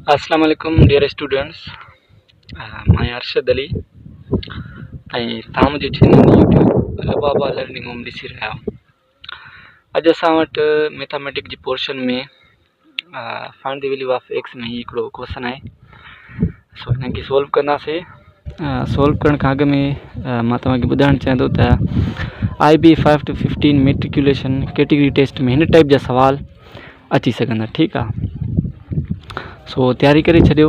अस्सलाम वालेकुम dear students, मैं अरशद अली ऐं तव्हां मुंहिंजे चैनल यूट्यूब अलबाबा लर्निंग होम ॾिसी रहिया आहियो। अॼु असां वटि मैथमेटिक्स जी पोर्शन में find the value of x में हिकिड़ो क्वेश्चन आहे। सो हिन खे सोल्व कंदासीं। सोल्व करण खां अॻु में मां तव्हांखे ॿुधाइणु चाहियां थो त IB 5 to 15 matriculation category test में हिन टाइप जा सवाल अची सघंदा। ठीकु आहे, सो तयारी करे छॾियो,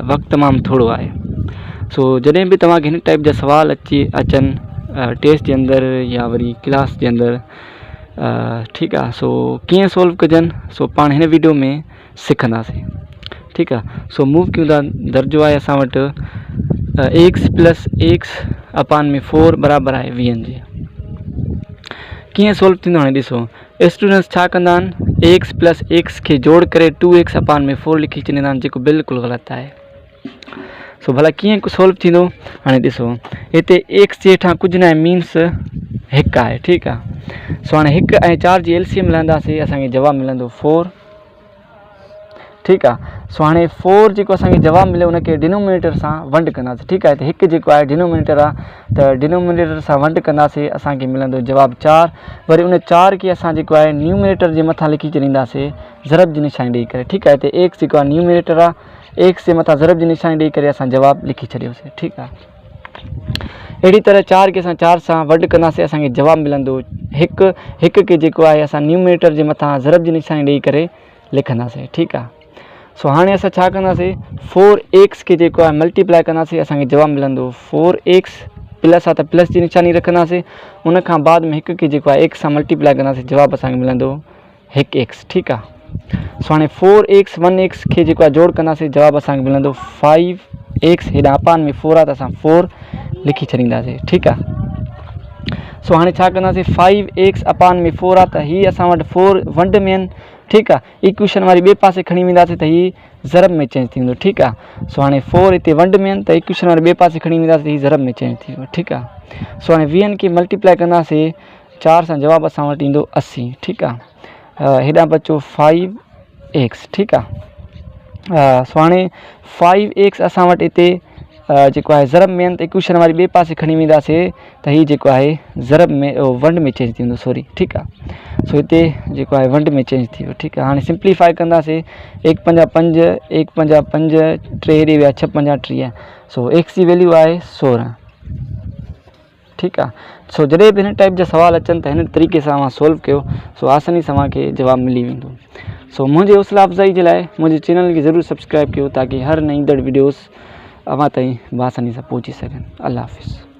वक़्तु तमामु थोरो आहे। सो जॾहिं बि तव्हांखे हिन टाइप जा सवाल अचनि टेस्ट जे अंदरि या वरी क्लास जे अंदरि, ठीकु आहे, सो कीअं सोल्व कजनि सो पाण हिन वीडियो में सिखंदासीं। ठीकु आहे, सो मूव क्यों दा दर्जो आहे असां वटि एक्स प्लस एक्स अपान में 4 बराबरि आहे 20 जे। कीअं सोल्व थींदो हाणे ॾिसो, स्टूडेंट्स छा कंदा आहिनि, एक्स प्लस एक्स खे जोड़ करे 2x अपान में 4 लिखी छॾींदा आहिनि, जेको बिल्कुलु ग़लति आहे। सो भला कीअं सोल्व थींदो, हाणे ॾिसो हिते एक्स जे हेठां कुझु न आहे, मीन्स 1 आहे। ठीकु आहे, सो हाणे 1 ऐं 4 जी LCM लहंदासीं, असांखे जवाबु मिलंदो 4। ठीकु आहे, सो हाणे 4 जेको असांखे जवाबु मिले उनखे डिनोमिनेटर सां वंड कंदासीं। ठीकु आहे, त 1 जेको आहे डिनोमिनेटर आहे, त डिनोमिनेटर सां वंड कंदासीं, असांखे मिलंदो जवाबु 4। वरी उन 4 खे असां जेको आहे न्यूमिनेटर जे मथां लिखी छॾींदासीं ज़रब जी निशानी ॾेई करे। ठीकु आहे, हिते एक्स जेको आहे न्यूमिनेटर आहे, एक्स जे मथां ज़रब जी निशानी ॾेई करे असां जवाबु लिखी छॾियोसीं। ठीकु आहे, अहिड़ी तरह 4 खे असां 4 सां वंड कंदासीं, असांखे जवाबु मिलंदो 1। 1 खे जेको आहे असां न्यूमिनेटर जे मथां ज़रब जी निशानी ॾेई करे लिखंदासीं। ठीकु आहे, सो हाणे असां छा कंदासीं, 4x खे जेको आहे मल्टीप्लाए कंदासीं, असांखे जवाबु मिलंदो 4x प्लस आहे त प्लस जी निशानी रखंदासीं, उनखां बाद में 1 खे जेको आहे x सां मल्टीप्लाए कंदासीं, जवाबु असांखे मिलंदो 1x। ठीकु आहे, सो हाणे 4x 1x खे जेको आहे जोड़ कंदासीं, जवाबु असांखे मिलंदो 5x। हेॾां अपान में 4 आहे त असां 4 लिखी छॾींदासीं। ठीकु आहे, सो हाणे छा कंदासीं, 5x अपान में 4 आहे त हीअ असां वटि 4 वंड में आहिनि। ठीकु आहे, इक्वेशन वारी ॿिए पासे खणी वेंदासीं त हीअ ज़रब में चेंज थींदो। ठीकु आहे, सो हाणे 4 हिते वंड में आहिनि त इक्वेशन वारे ॿिए पासे खणी वेंदासीं त हीअ ज़रब में चेंज थी वियो। ठीकु आहे, सो हाणे 20 खे मल्टीप्लाए कंदासीं 4 सां, जवाबु असां वटि ईंदो 80। ठीकु आहे, हेॾां बचो 5x। ठीकु आहे, सो हाणे 5x असां वटि हिते जेको आहे ज़रब में आहिनि त इक्वेशन वारी ॿिए पासे खणी वेंदासीं त हीअ जेको आहे ज़रब में वंड में चेंज थींदो, सॉरी। ठीकु आहे, सो हिते जेको आहे वंड में चेंज थी वियो। ठीकु आहे, हाणे सिंप्लीफाई कंदासीं, 1 5 5, 1 5 5, 3 हेॾे विया 6 5 30, सो x जी वैल्यू आहे 16। ठीकु आहे, सो जॾहिं बि हिन टाइप जा सवाल अचनि त हिन तरीक़े सां तव्हां सोल्व कयो, सो आसानी सां तव्हांखे जवाबु मिली वेंदो। सो मुंहिंजे हौसला अफ़ज़ाई जे लाइ मुंहिंजे चैनल खे ज़रूरु सब्सक्राइब कयो, ताकी हर नई ईंदड़ वीडियोस अव्हां ताईं बआसानी सां पहुची सघनि। अल्लाह हाफ़िज़।